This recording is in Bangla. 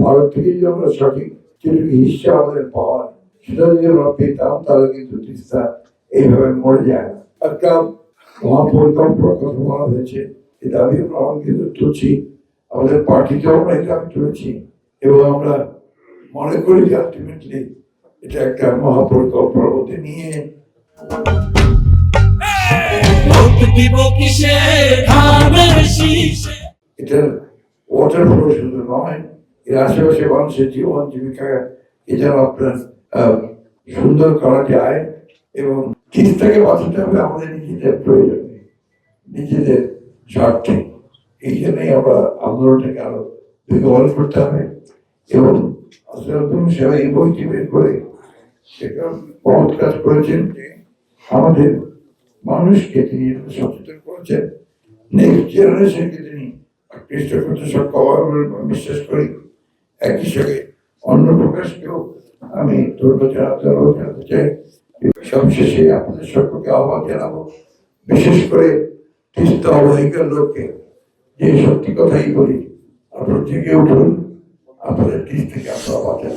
ভারত থেকে যদি আমরা সঠিক যেটুকু হিসা আমাদের পাওয়ার সেটা যদি আমরা পেতাম তাহলে কিন্তু তিস্তা এইভাবে মরে যায় না। একটা মহাপরিকল্পনার কথা বলা হয়েছে, এই দাবি আমরা কিন্তু তুলছি, আমাদের পার্টিতেও আমরা এই দাবি তুলেছি এবং আমরা মনে করি যে আলটিমেটলি এটা একটা মহাপরিকল্পনার মধ্যে নিয়ে এটা ওয়াটার ফ্লো শুধু নয়, এর আশেপাশে মানুষের জীবন জীবিকা যেন আপনার সুন্দর করা যায় এবং তিস্তাকে বাঁচাতে হবে আমাদের নিজেদের প্রয়োজনে, নিজেদের স্বার্থে। এই জন্যই আমরা আন্দোলনটাকে আরো বেগবান করতে হবে এবং সেবা এই বইটি বের করে সেটা বহুত কাজ করেছেন যে আমাদের মানুষকে তিনি সচেতন করেছেন, নেক্সট জেনারেশনকে তিনি আকৃষ্ট করতে সক্ষম হবে বিশ্বাস করি। একই সঙ্গে অন্য প্রকাশকেও আমি ধন্যবাদ জানাতে চাই। সবশেষে আপনাদের সকলকে আহ্বান জানাবো, বিশেষ করে তিস্তা অবহিকার লোককে যে সত্যি কথাই বলি, আপনারা জেগে উঠুন, আপনাদের তিস্তাকে আপনারা বাঁচান।